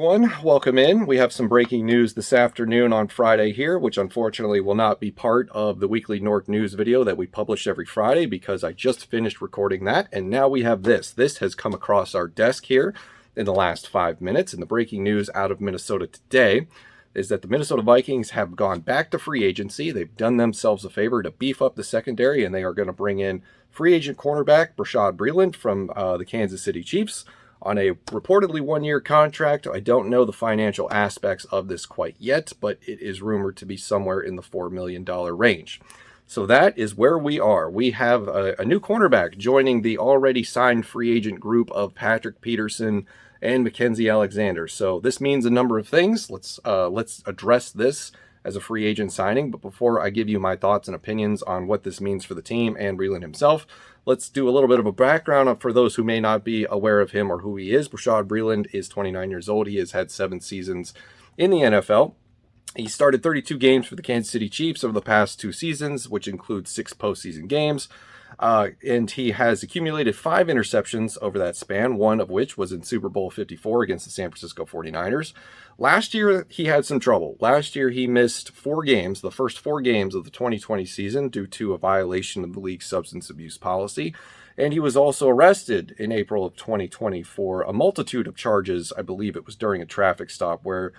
everyone. Welcome in. We have some breaking news this afternoon on Friday here, which unfortunately will not be part of the weekly North News video that we publish every Friday because I just finished recording that, and now we have this. This has come across our desk here in the last 5 minutes, and the breaking news out of Minnesota today is that the Minnesota Vikings have gone back to free agency. They've done themselves a favor to beef up the secondary, and they are going to bring in free agent cornerback Bashaud Breeland from the Kansas City Chiefs on a reportedly one-year contract. I don't know the financial aspects of this quite yet, but it is rumored to be somewhere in the $4 million range. So that is where we are. We have a new cornerback joining the already signed free agent group of Patrick Peterson and Mackenzie Alexander. So this means a number of things. Let's address this as a free agent signing. But before I give you my thoughts and opinions on what this means for the team and Breeland himself, let's do a little bit of a background for those who may not be aware of him or who he is. Bashaud Breeland is 29 years old. He has had 7 seasons in the NFL. He started 32 games for the Kansas City Chiefs over the past 2 seasons, which includes 6 postseason games. And he has accumulated 5 interceptions over that span, one of which was in Super Bowl 54 against the San Francisco 49ers. Last year, he had some trouble. Last year, he missed 4 games, the first 4 games of the 2020 season, due to a violation of the league's substance abuse policy. And he was also arrested in April of 2020 for a multitude of charges. I believe it was during a traffic stop where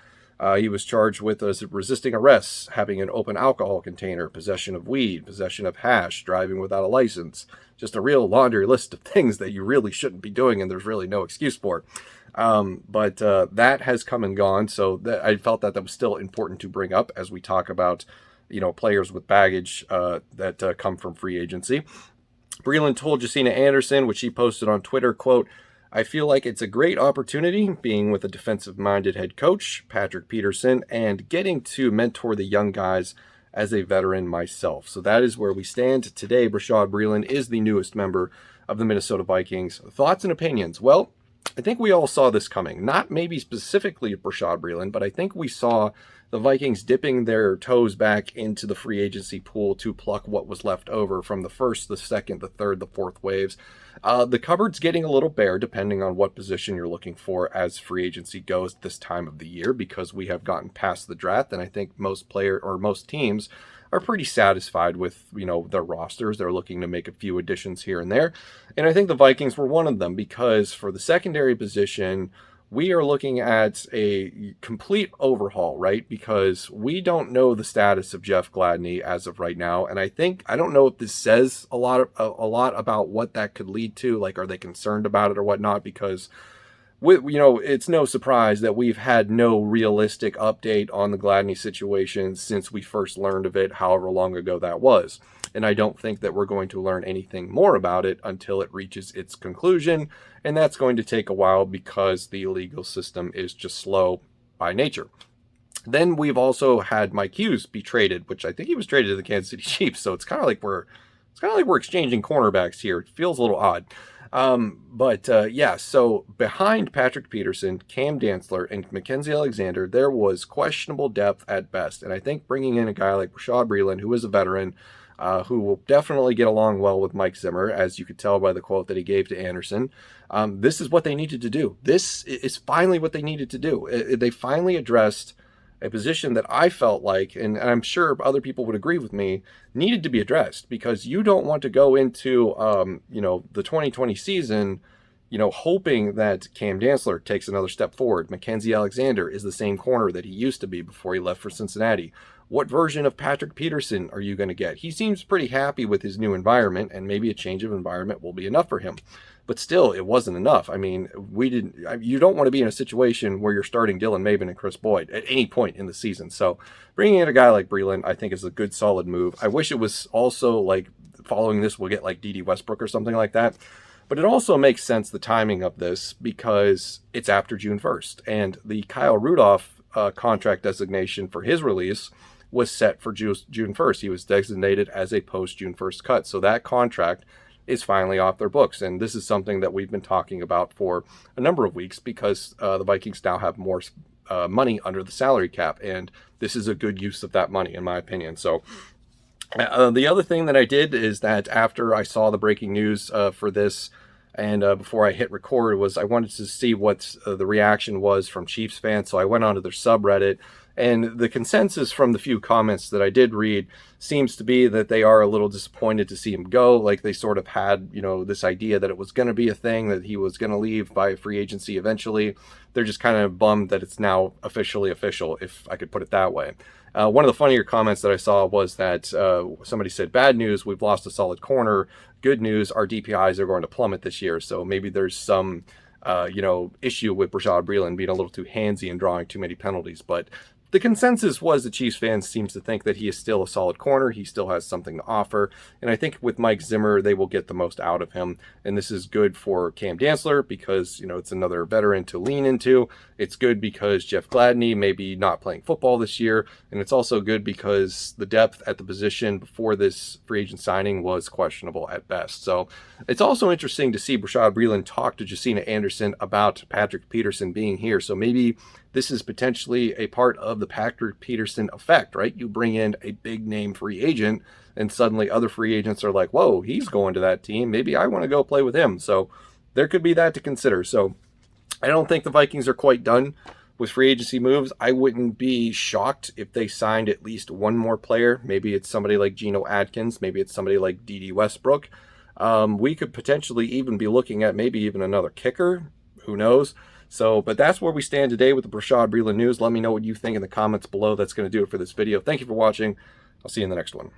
he was charged with resisting arrests, having an open alcohol container, possession of weed, possession of hash, driving without a license. Just a real laundry list of things that you really shouldn't be doing, and there's really no excuse for it. But that has come and gone, so I felt that was still important to bring up as we talk about, players with baggage that come from free agency. Breeland told Josina Anderson, which she posted on Twitter, quote, "I feel like it's a great opportunity being with a defensive-minded head coach, Patrick Peterson, and getting to mentor the young guys as a veteran myself." So that is where we stand today. Bashaud Breeland is the newest member of the Minnesota Vikings. Thoughts and opinions? Well, I think we all saw this coming. Not maybe specifically Bashaud Breeland, but I think we saw the Vikings dipping their toes back into the free agency pool to pluck what was left over from the first, the second, the third, the fourth waves. The cupboard's getting a little bare depending on what position you're looking for as free agency goes this time of the year, because we have gotten past the draft, and I think most teams are pretty satisfied with, their rosters. They're looking to make a few additions here and there. And I think the Vikings were one of them, because for the secondary position, we are looking at a complete overhaul, right? Because we don't know the status of Jeff Gladney as of right now. And I don't know if this says a lot about what that could lead to. Like, are they concerned about it or whatnot? Because it's no surprise that we've had no realistic update on the Gladney situation since we first learned of it, however long ago that was. And I don't think that we're going to learn anything more about it until it reaches its conclusion. And that's going to take a while because the legal system is just slow by nature. Then we've also had Mike Hughes be traded, which I think he was traded to the Kansas City Chiefs. So it's kind of like we're exchanging cornerbacks here. It feels a little odd. So behind Patrick Peterson, Cam Dantzler, and Mackenzie Alexander, there was questionable depth at best. And I think bringing in a guy like Bashaud Breeland, who is a veteran, who will definitely get along well with Mike Zimmer, as you could tell by the quote that he gave to Anderson. This is what they needed to do. This is finally what they needed to do. They finally addressed a position that I felt like, and I'm sure other people would agree with me, needed to be addressed, because you don't want to go into, the 2020 season, hoping that Cam Dantzler takes another step forward. Mackenzie Alexander is the same corner that he used to be before he left for Cincinnati. What version of Patrick Peterson are you going to get? He seems pretty happy with his new environment, and maybe a change of environment will be enough for him. But still, it wasn't enough. I mean, you don't want to be in a situation where you're starting Dylan Mabin and Chris Boyd at any point in the season. So bringing in a guy like Breeland, I think, is a good, solid move. I wish it was also like following this, we'll get like D.D. Westbrook or something like that. But it also makes sense, the timing of this, because it's after June 1st. And the Kyle Rudolph contract designation for his release was set for June 1st. He was designated as a post-June 1st cut. So that contract is finally off their books. And this is something that we've been talking about for a number of weeks, because the Vikings now have more money under the salary cap. And this is a good use of that money, in my opinion. So the other thing that I did is that after I saw the breaking news for this, And before I hit record, was I wanted to see what the reaction was from Chiefs fans. So I went onto their subreddit, and the consensus from the few comments that I did read seems to be that they are a little disappointed to see him go. Like they sort of had, this idea that it was going to be a thing, that he was going to leave by free agency eventually. They're just kind of bummed that it's now officially official, if I could put it that way. One of the funnier comments that I saw was that somebody said, "Bad news, we've lost a solid corner. Good news, our DPIs are going to plummet this year." So maybe there's some, issue with Bashaud Breeland being a little too handsy and drawing too many penalties. But the consensus was the Chiefs fans seems to think that he is still a solid corner. He still has something to offer. And I think with Mike Zimmer, they will get the most out of him. And this is good for Cam Dantzler because, it's another veteran to lean into. It's good because Jeff Gladney may be not playing football this year. And it's also good because the depth at the position before this free agent signing was questionable at best. So it's also interesting to see Bashaud Breeland talk to Jacina Anderson about Patrick Peterson being here. So maybe this is potentially a part of the Patrick Peterson effect, right? You bring in a big name free agent and suddenly other free agents are like, whoa, he's going to that team. Maybe I want to go play with him. So there could be that to consider. So I don't think the Vikings are quite done with free agency moves. I wouldn't be shocked if they signed at least one more player. Maybe it's somebody like Geno Atkins. Maybe it's somebody like D.D. Westbrook. We could potentially even be looking at maybe even another kicker. Who knows? So, but that's where we stand today with the Bashaud Breeland news. Let me know what you think in the comments below. That's going to do it for this video. Thank you for watching. I'll see you in the next one.